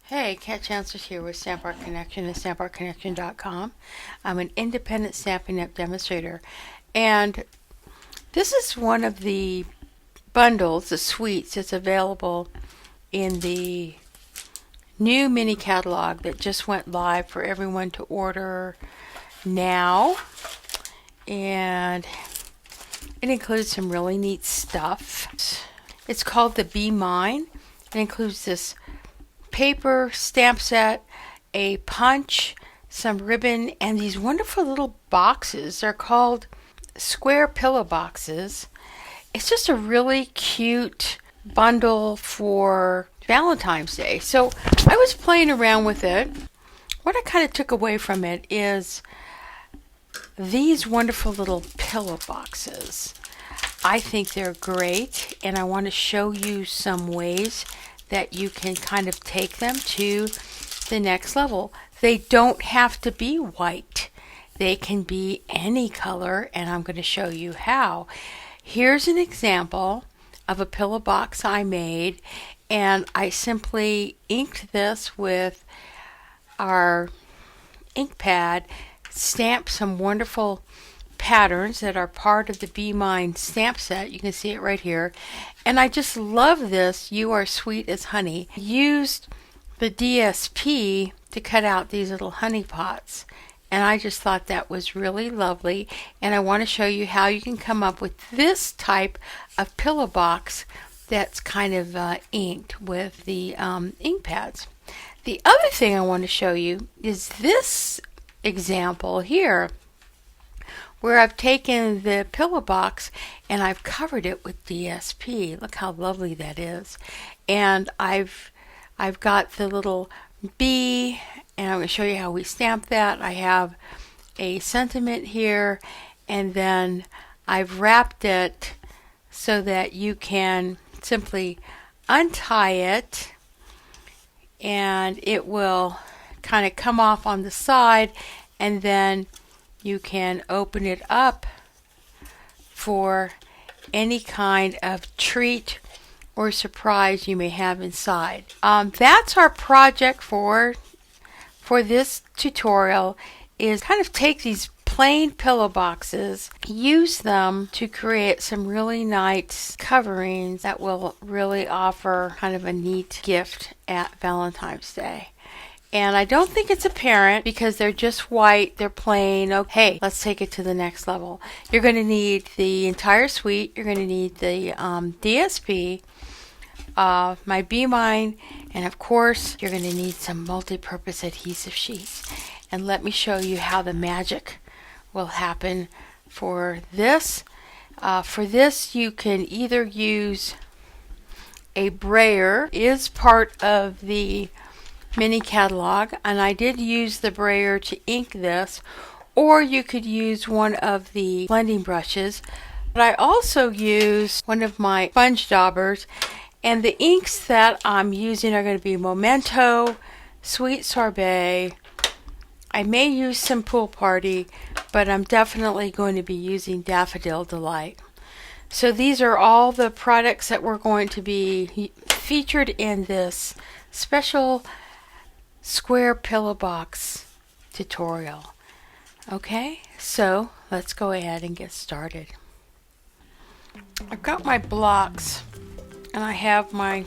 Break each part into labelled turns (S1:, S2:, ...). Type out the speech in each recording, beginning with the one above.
S1: Hey, Kat Chancellor here with Stamp Art Connection and stampartconnection.com. I'm an independent Stampin' Up! Demonstrator, and this is one of the bundles, the suites, that's available in the new mini catalog that just went live for everyone to order now. And it includes some really neat stuff. It's called the Be Mine. It includes this paper stamp set, a punch, some ribbon, and these wonderful little boxes. They're called square pillow boxes. It's just a really cute bundle for Valentine's Day. So I was playing around with it. What I kind of took away from it is these wonderful little pillow boxes. I think they're great, and I want to show you some ways that you can kind of take them to the next level. They don't have to be white. They can be any color, and I'm going to show you how. Here's an example of a pillow box I made, and I simply inked this with our ink pad, stamped some wonderful patterns that are part of the Be Mine stamp set. You can see it right here. And I just love this. You are sweet as honey. Used the DSP to cut out these little honey pots. And I just thought that was really lovely. And I want to show you how you can come up with this type of pillow box that's kind of inked with the ink pads. The other thing I want to show you is this example here, where I've taken the pillow box and I've covered it with DSP. Look how lovely that is. And I've got the little bee, and I'm going to show you how we stamp that. I have a sentiment here, and then I've wrapped it so that you can simply untie it and it will kind of come off on the side, and then you can open it up for any kind of treat or surprise you may have inside. That's our project for this tutorial, is kind of take these plain pillow boxes, use them to create some really nice coverings that will really offer kind of a neat gift at Valentine's Day. And I don't think it's apparent because they're just white, they're plain. Okay, let's take it to the next level. You're going to need the entire suite. You're going to need the DSP, my Be Mine, and of course, you're going to need some multi-purpose adhesive sheets. And let me show you how the magic will happen for this. For this, you can either use a Brayer, is part of the mini catalog, and I did use the Brayer to ink this, or you could use one of the blending brushes. But I also use one of my sponge daubers, and the inks that I'm using are going to be Memento, Sweet Sorbet. I may use some Pool Party, but I'm definitely going to be using Daffodil Delight. So these are all the products that we're going to be featured in this special square pillow box tutorial. Okay, so let's go ahead and get started. I've got my blocks, and I have my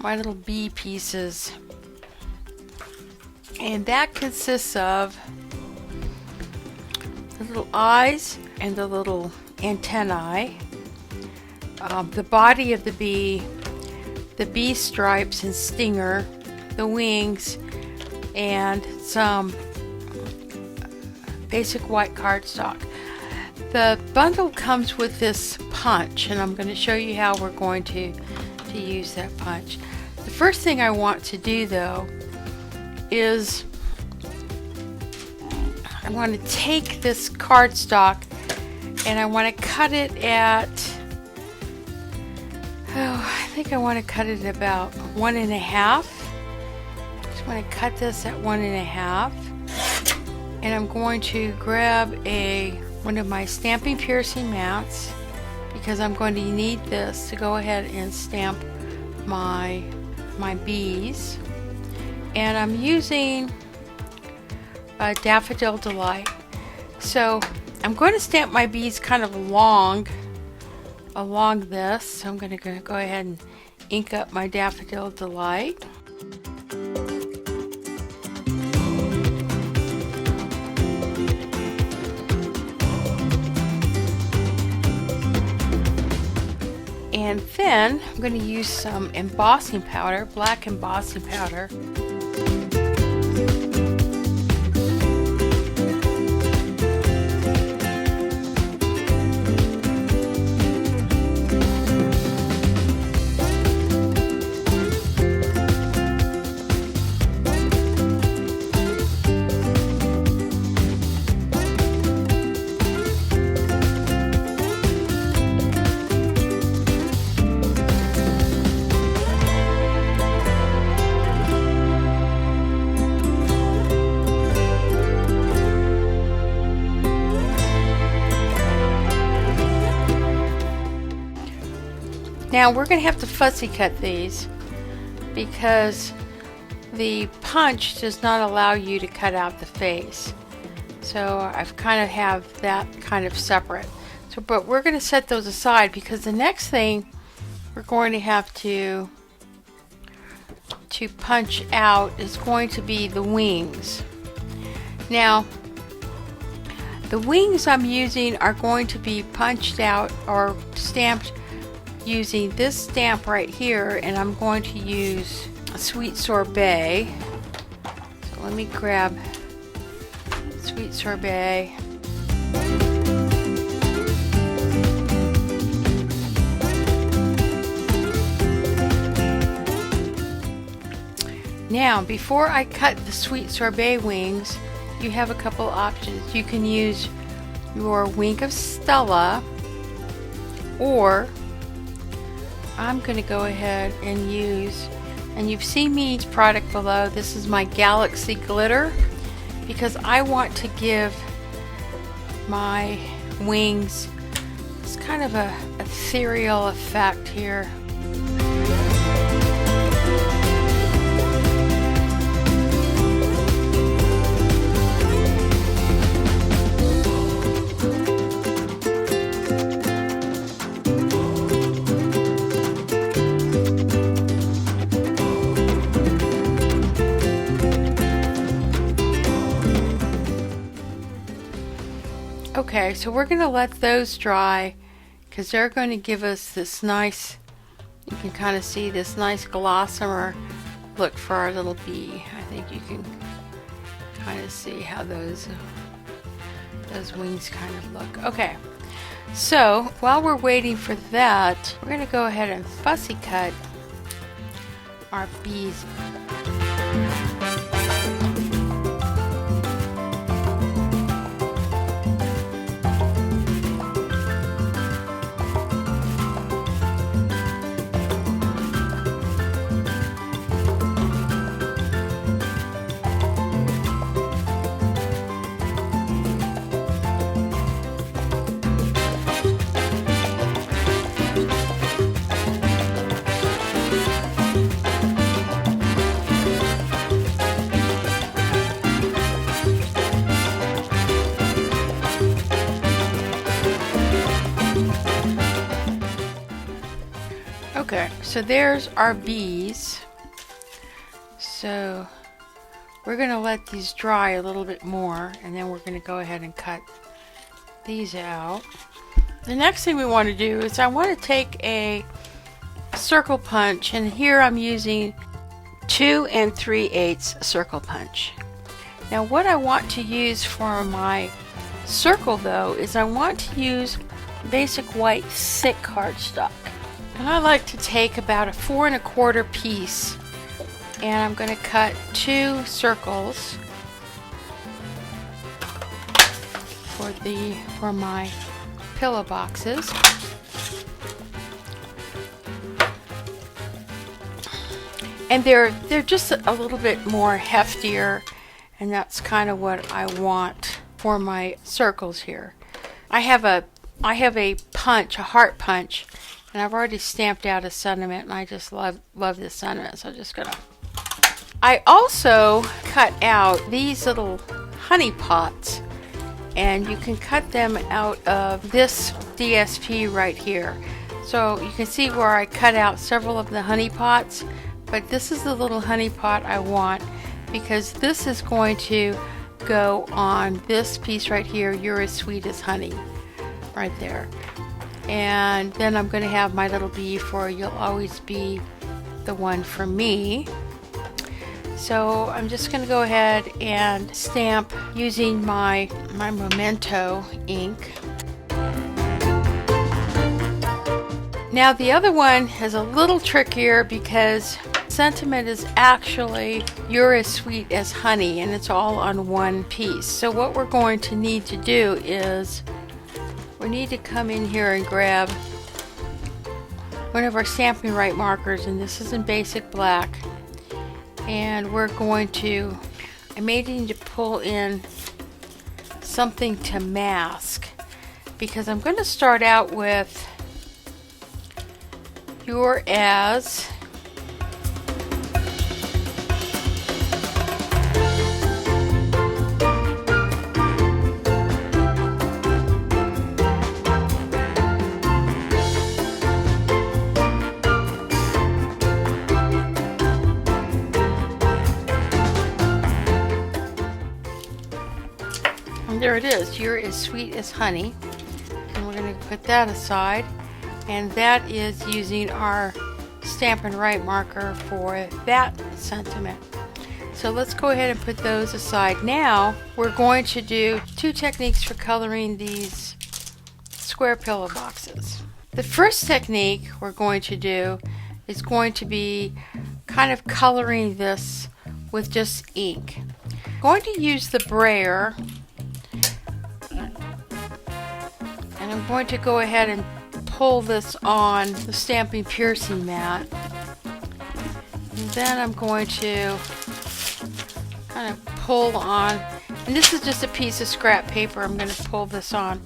S1: little bee pieces, and that consists of the little eyes and the little antennae, the body of the bee stripes and stinger, the wings, and some basic white cardstock. The bundle comes with this punch, and I'm going to show you how we're going to use that punch. The first thing I want to do, though, is I want to take this cardstock and I want to cut it at, I think I want to cut it about 1.5. I'm going to cut this at 1.5, and I'm going to grab one of my stamping piercing mats, because I'm going to need this to go ahead and stamp my bees. and I'm using a Daffodil Delight. So I'm going to stamp my beads kind of along this. So I'm going to go ahead and ink up my Daffodil Delight. And then I'm going to use some embossing powder, black embossing powder. Now we're going to have to fussy cut these because the punch does not allow you to cut out the face. So I've kind of have that kind of separate. So, but we're going to set those aside because the next thing we're going to have to punch out is going to be the wings. Now the wings I'm using are going to be punched out or stamped using this stamp right here, and I'm going to use a sweet sorbet. So let me grab sweet sorbet. Now before I cut the sweet sorbet wings, you have a couple options. You can use your wing of Stella, or I'm going to go ahead and use, and you've seen me use product below, this is my Galaxy Glitter, because I want to give my wings it's kind of a ethereal effect here. Okay, so we're going to let those dry because they're going to give us this nice, you can kind of see this nice gossamer look for our little bee. I think you can kind of see how those wings kind of look. Okay, so while we're waiting for that, we're going to go ahead and fussy cut our bees. Okay, so there's our bees. So we're going to let these dry a little bit more, and then we're going to go ahead and cut these out. The next thing we want to do is I want to take a circle punch, and here I'm using 2 3/8 circle punch. Now what I want to use for my circle though is I want to use basic white thick cardstock. And I like to take about a 4 1/4 piece, and I'm going to cut 2 circles for my pillow boxes. And they're just a little bit more heftier, and that's kind of what I want for my circles here. I have a punch, a heart punch. And I've already stamped out a sentiment, and I just love this sentiment, so I'm just gonna I also cut out these little honey pots, and you can cut them out of this DSP right here. So you can see where I cut out several of the honey pots, but this is the little honey pot I want, because this is going to go on this piece right here, You're as Sweet as Honey, right there. And then I'm going to have my little bee for You'll Always Be the One for Me. So I'm just going to go ahead and stamp using my Memento ink. Now the other one is a little trickier because sentiment is actually You're as Sweet as Honey, and it's all on one piece. So what we're going to need to do is we need to come in here and grab one of our Stampin' Right markers, and this is in basic black. And we're going to, I may need to pull in something to mask, because I'm going to start out with You're as there it is, You're as Sweet as Honey. And we're going to put that aside. And that is using our Stampin' Right marker for that sentiment. So let's go ahead and put those aside. Now we're going to do two techniques for coloring these square pillow boxes. The first technique we're going to do is going to be kind of coloring this with just ink. I'm going to use the Brayer, and I'm going to go ahead and pull this on the stamping piercing mat, and then I'm going to kind of pull on, and this is just a piece of scrap paper. I'm going to pull this on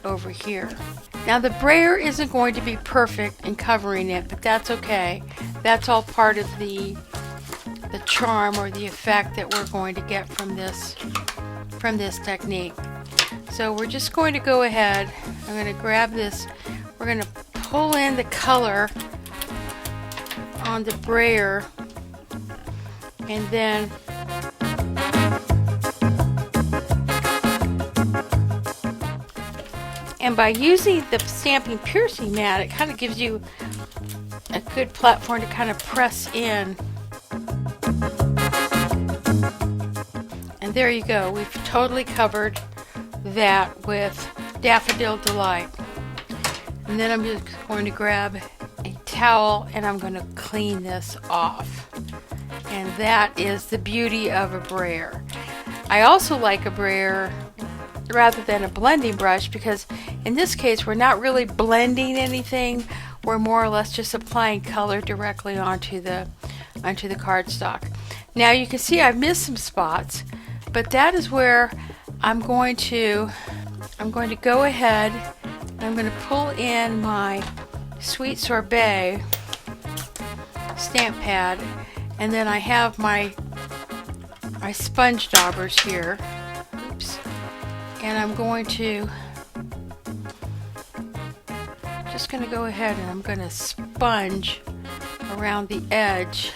S1: over here. Now the Brayer isn't going to be perfect in covering it, but that's okay. That's all part of the charm or the effect that we're going to get from this technique. So we're just going to go ahead, I'm going to grab this, we're going to pull in the color on the Brayer, and then by using the stamping piercing mat, it kind of gives you a good platform to kind of press in. And there you go, we've totally covered that with Daffodil Delight. And then I'm just going to grab a towel and I'm going to clean this off. And that is the beauty of a Brayer. I also like a Brayer rather than a blending brush, because in this case we're not really blending anything, we're more or less just applying color directly onto the cardstock. Now you can see I've missed some spots, but that is where I'm going to go ahead and I'm going to pull in my Sweet Sorbet stamp pad, and then I have my sponge daubers here. Oops. And I'm going to go ahead and I'm going to sponge around the edge.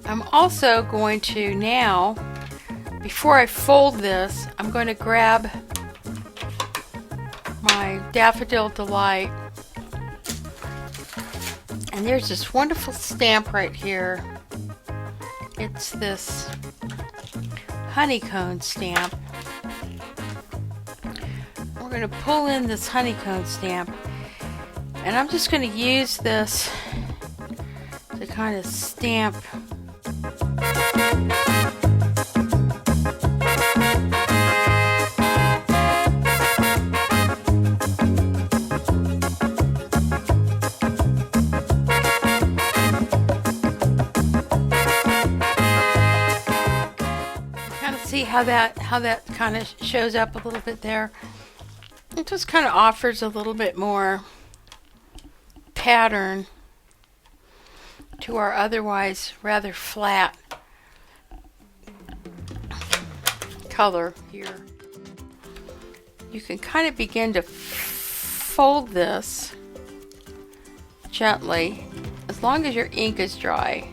S1: I'm also going to now, before I fold this, I'm going to grab my Daffodil Delight, and there's this wonderful stamp right here. It's this honeycomb stamp. We're going to pull in this honeycomb stamp, and I'm just going to use this to kind of stamp see how that kind of shows up a little bit there? It just kind of offers a little bit more pattern to our otherwise rather flat color here. You can kind of begin to fold this gently as long as your ink is dry.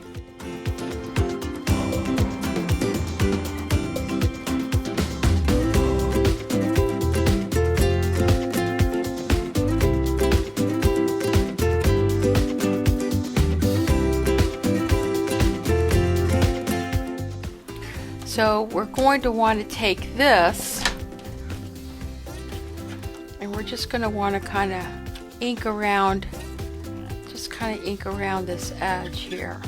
S1: So we're going to want to take this, and we're just going to want to kind of ink around, just kind of ink around this edge here.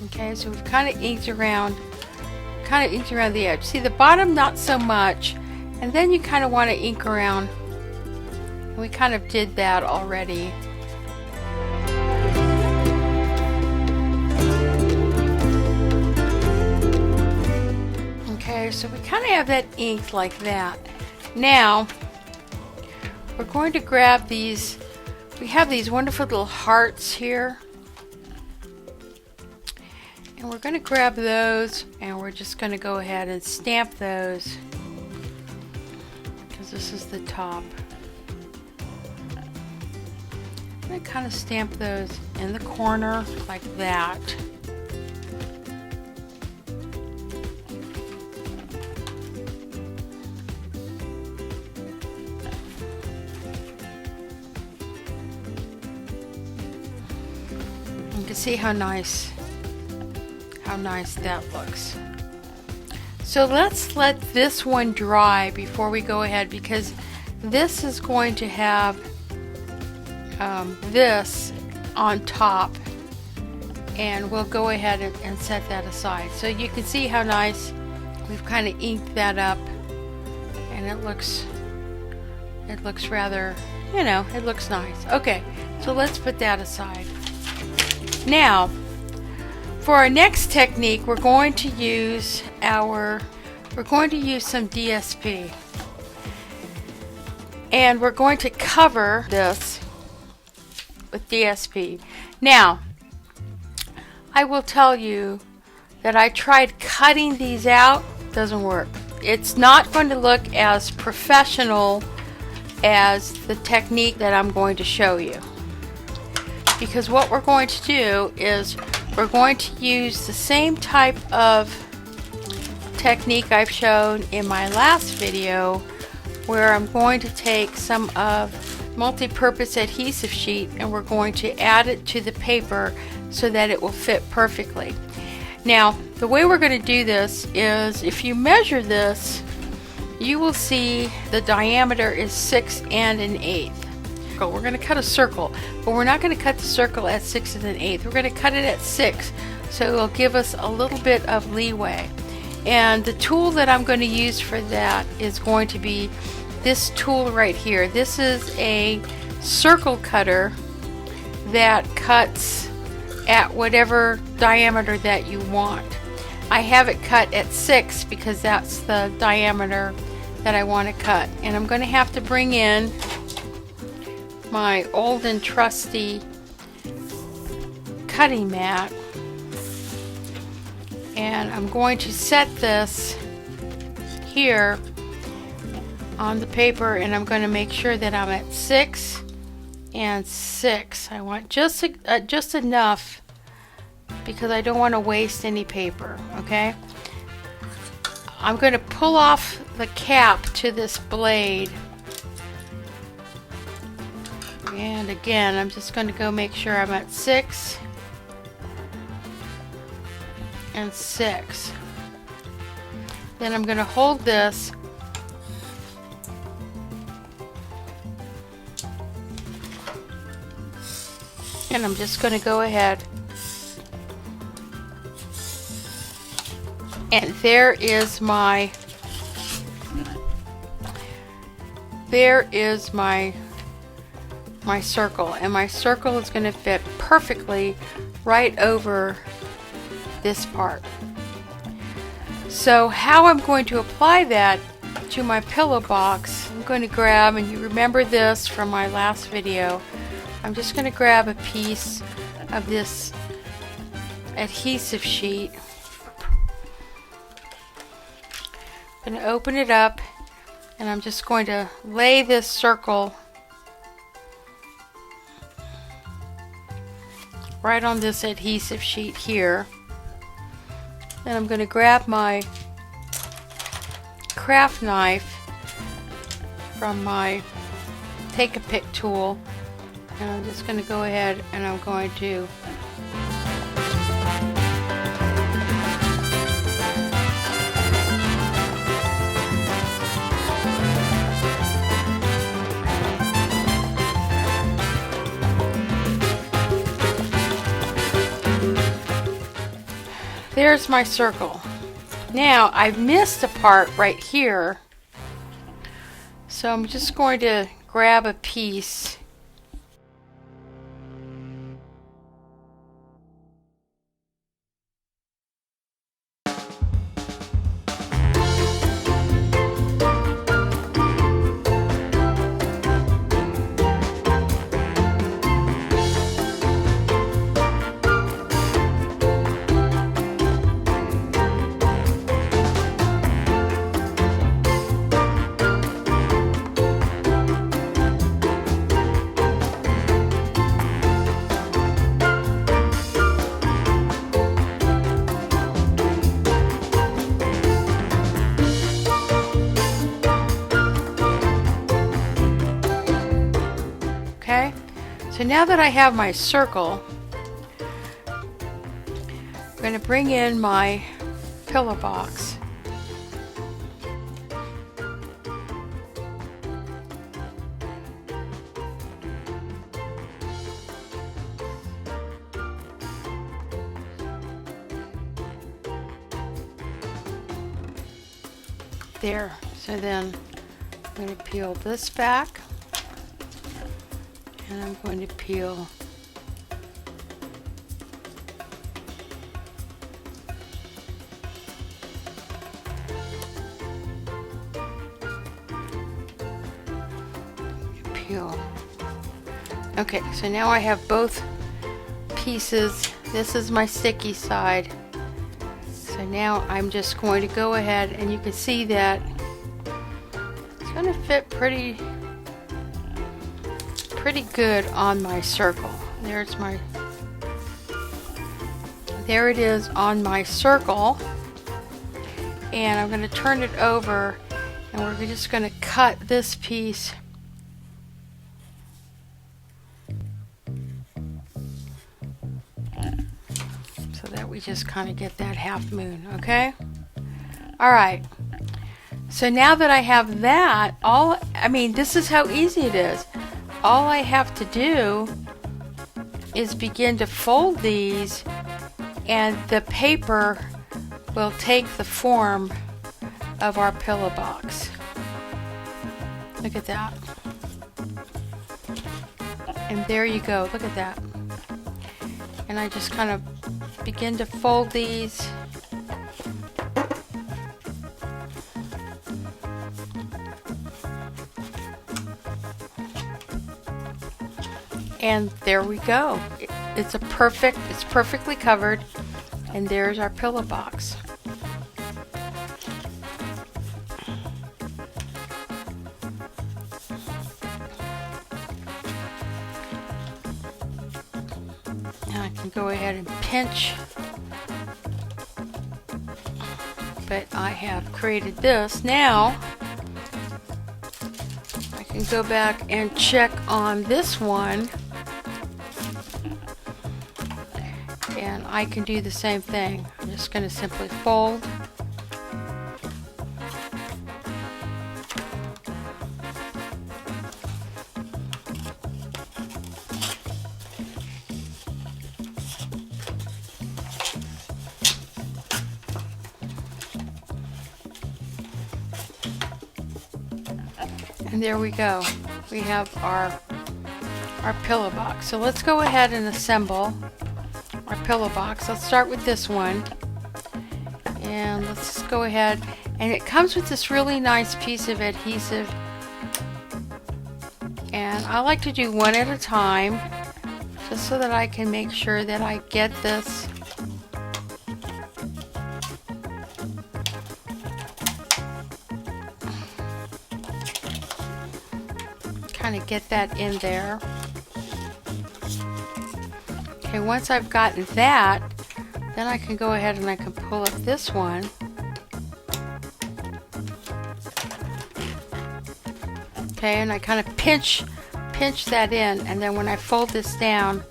S1: Okay, so we've kind of inked around the edge. See, the bottom not so much, and then you kind of want to ink around. We kind of did that already. So we kind of have that inked like that. Now we're going to grab these. We have these wonderful little hearts here, and we're going to grab those, and we're just going to go ahead and stamp those, because this is the top. I'm going to kind of stamp those in the corner like that. You can see how nice that looks. So let's let this one dry before we go ahead, because this is going to have this on top, and we'll go ahead and set that aside. So you can see how nice we've kind of inked that up, and it looks rather, it looks nice. Okay, so let's put that aside. Now, for our next technique, we're going to use some DSP, and we're going to cover this with DSP. Now, I will tell you that I tried cutting these out. Doesn't work. It's not going to look as professional as the technique that I'm going to show you. Because what we're going to do is we're going to use the same type of technique I've shown in my last video, where I'm going to take some of multi-purpose adhesive sheet and we're going to add it to the paper so that it will fit perfectly. Now, the way we're going to do this is, if you measure this, you will see the diameter is 6 1/8. We're going to cut a circle, but we're not going to cut the circle at 6 1/8. We're going to cut it at 6, so it will give us a little bit of leeway. And the tool that I'm going to use for that is going to be this tool right here. This is a circle cutter that cuts at whatever diameter that you want. I have it cut at 6 because that's the diameter that I want to cut. And I'm going to have to bring in my old and trusty cutting mat, and I'm going to set this here on the paper, and I'm going to make sure that I'm at 6 and 6. I want just enough, because I don't want to waste any paper. Okay, I'm going to pull off the cap to this blade. And again, I'm just going to go make sure I'm at 6 and 6. Then I'm going to hold this and I'm just going to go ahead, and there is my circle, and my circle is going to fit perfectly right over this part. So how I'm going to apply that to my pillow box, I'm going to grab, and you remember this from my last video, I'm just going to grab a piece of this adhesive sheet. I'm going to open it up, and I'm just going to lay this circle right on this adhesive sheet here. Then I'm going to grab my craft knife from my take-a-pick tool, and I'm just going to go ahead and I'm going to there's my circle. Now I've missed a part right here, so I'm just going to grab a piece . Okay, so now that I have my circle, I'm going to bring in my pillow box. There, so then I'm going to peel this back. And I'm going to peel Okay, so now I have both pieces. This is my sticky side. So now I'm just going to go ahead, and you can see that it's going to fit pretty good on my circle. There it is on my circle, and I'm going to turn it over, and we're just going to cut this piece so that we just kind of get that half moon. Okay, all right, so now that I have that, this is how easy it is. All I have to do is begin to fold these, and the paper will take the form of our pillow box. Look at that. And there you go, look at that. And I just kind of begin to fold these. And there we go. It's perfectly covered, and there's our pillow box. Now I can go ahead and pinch, but I have created this. Now I can go back and check on this one. And I can do the same thing. I'm just going to simply fold. And there we go. We have our pillow box. So let's go ahead and assemble our pillow box. Let's start with this one. And let's just go ahead. And it comes with this really nice piece of adhesive. And I like to do one at a time, just so that I can make sure that I get this kind of get that in there. Okay, once I've gotten that, then I can go ahead and I can pull up this one. Okay, and I kind of pinch that in, and then when I fold this down,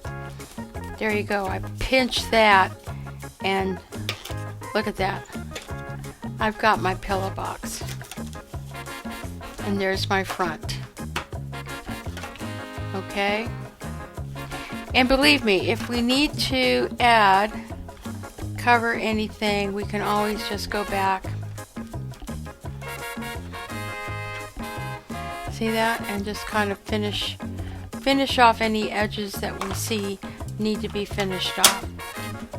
S1: there you go, I pinch that, and look at that. I've got my pillow box. And there's my front. Okay? And believe me, if we need to cover anything, we can always just go back. See that? And just kind of finish off any edges that we see need to be finished off.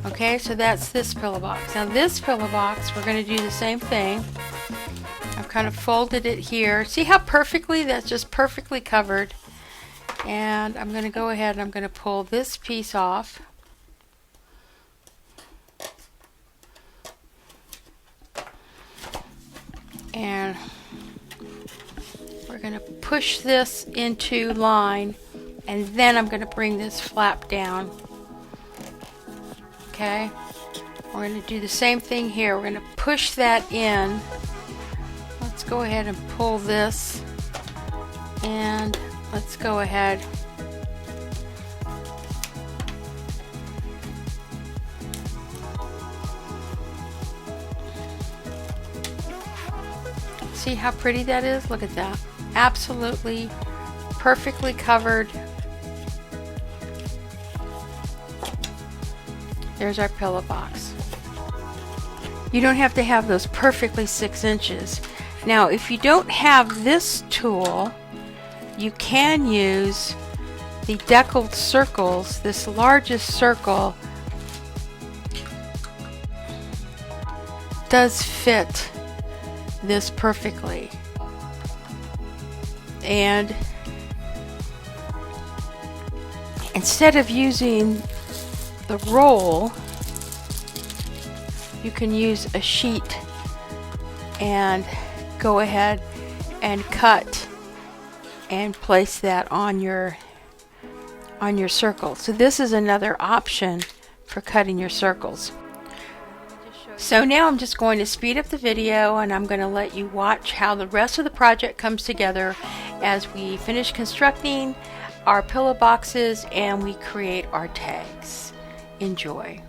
S1: Okay, so that's this pillow box. Now this pillow box, we're going to do the same thing. I've kind of folded it here. See how perfectly, that's just perfectly covered. And I'm going to go ahead and I'm going to pull this piece off. And we're going to push this into line, and then I'm going to bring this flap down. Okay, we're going to do the same thing here. We're going to push that in. Let's go ahead and pull this, and let's go ahead see how pretty that is? Look at that. Absolutely perfectly covered. There's our pillow box. You don't have to have those perfectly 6 inches. Now, if you don't have this tool, you can use the deckled circles. This largest circle does fit this perfectly. And instead of using the roll, you can use a sheet and go ahead and cut and place that on your circle. So this is another option for cutting your circles. So now I'm just going to speed up the video, and I'm going to let you watch how the rest of the project comes together as we finish constructing our pillow boxes and we create our tags. Enjoy.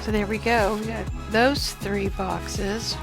S1: So there we go. We got those 3 boxes.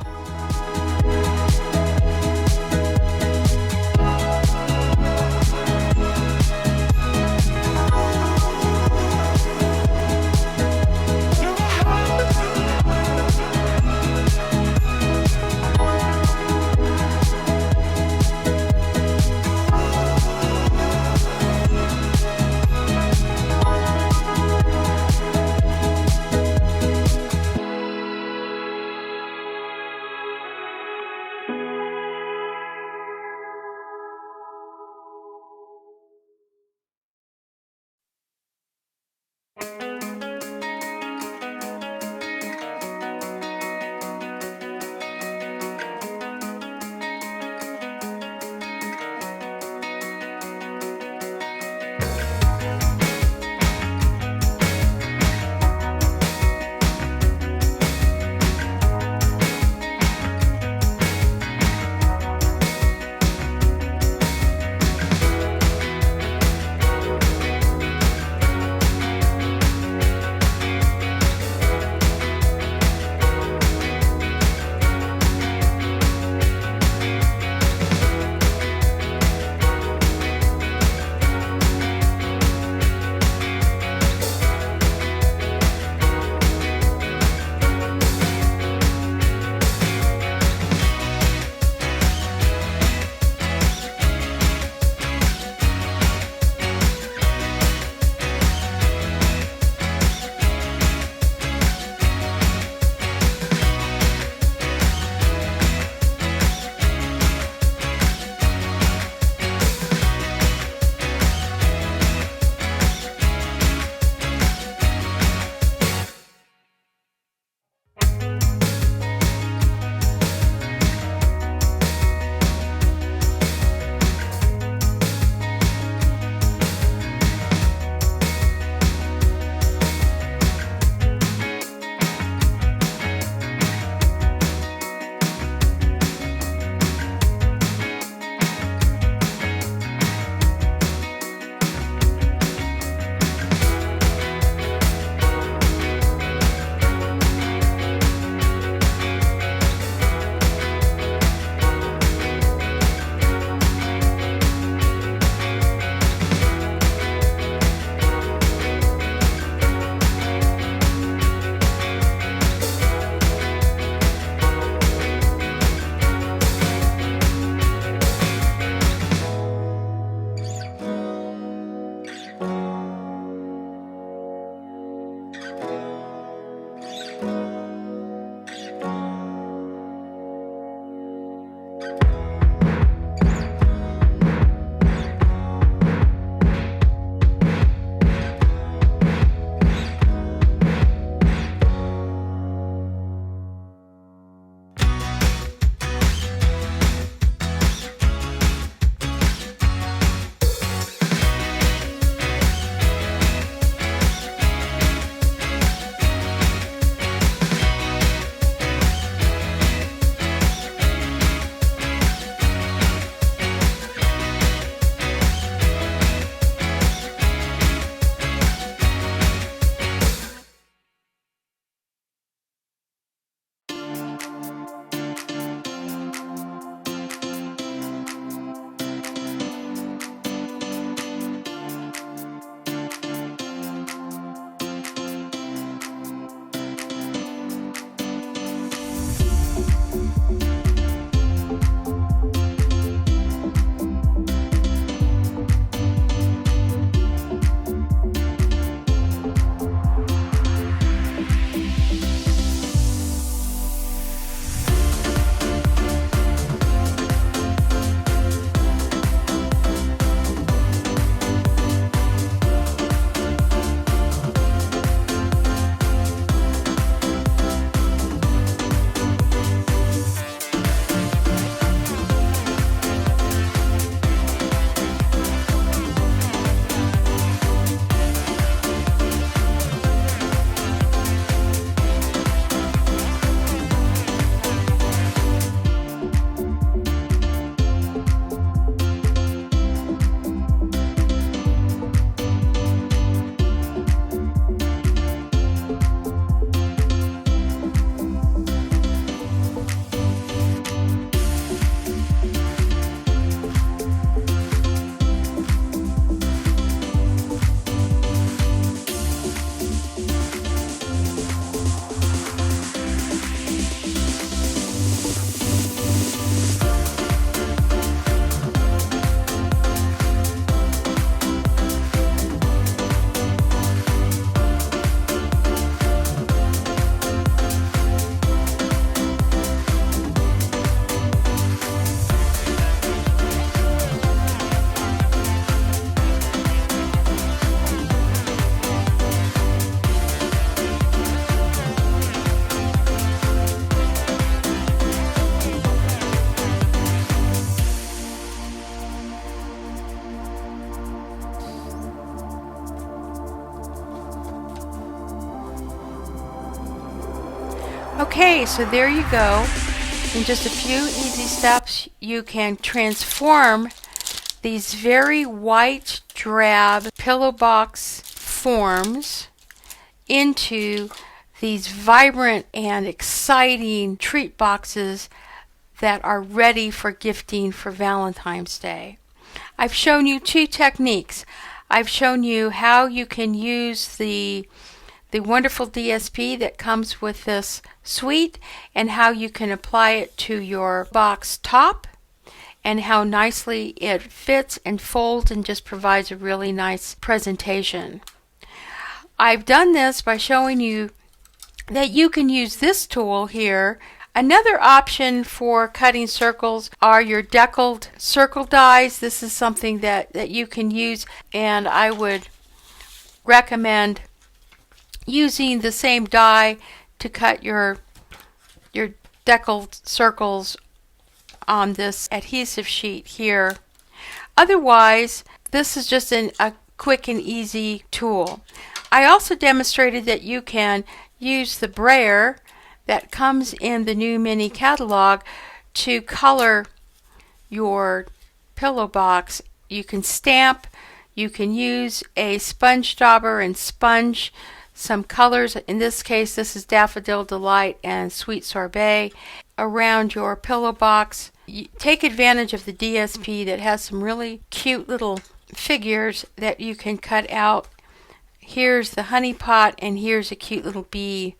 S1: Okay, so there you go. In just a few easy steps, you can transform these very white, drab pillow box forms into these vibrant and exciting treat boxes that are ready for gifting for Valentine's Day. I've shown you two techniques. I've shown you how you can use the wonderful DSP that comes with this suite and how you can apply it to your box top and how nicely it fits and folds and just provides a really nice presentation. I've done this by showing you that you can use this tool here. Another option for cutting circles are your deckled circle dies. This is something that you can use, and I would recommend using the same die to cut your deckled circles on this adhesive sheet here. Otherwise, this is just a quick and easy tool. I also demonstrated that you can use the Brayer that comes in the new mini catalog to color your pillow box. You can stamp, you can use a sponge dauber and sponge some colors. In this case, this is Daffodil Delight and Sweet Sorbet around your pillow box. You take advantage of the DSP that has some really cute little figures that you can cut out. Here's the honey pot, and here's a cute little bee.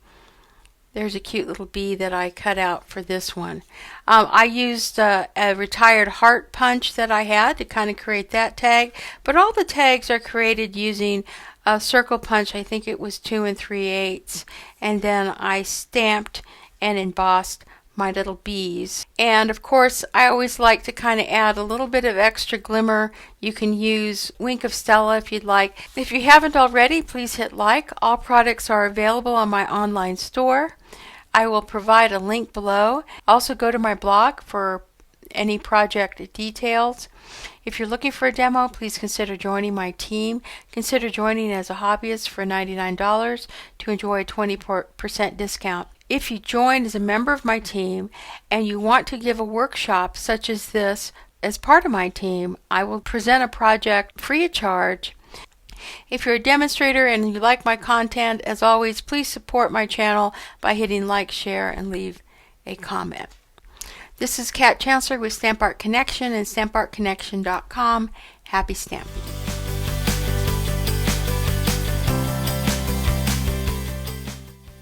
S1: There's a cute little bee that I cut out for this one. I used a retired heart punch that I had to kind of create that tag, but all the tags are created using a circle punch. I think it was 2 3/8, and then I stamped and embossed my little bees. And of course, I always like to kind of add a little bit of extra glimmer. You can use Wink of Stella if you'd like. If you haven't already, please hit like. All products are available on my online store. I will provide a link below. Also go to my blog for any project details. If you're looking for a demo, please consider joining my team. Consider joining as a hobbyist for $99 to enjoy a 20% discount. If you join as a member of my team and you want to give a workshop such as this as part of my team, I will present a project free of charge. If you're a demonstrator and you like my content, as always, please support my channel by hitting like, share, and leave a comment. This is Kat Chancellor with Stamp Art Connection and stampartconnection.com. Happy stamping!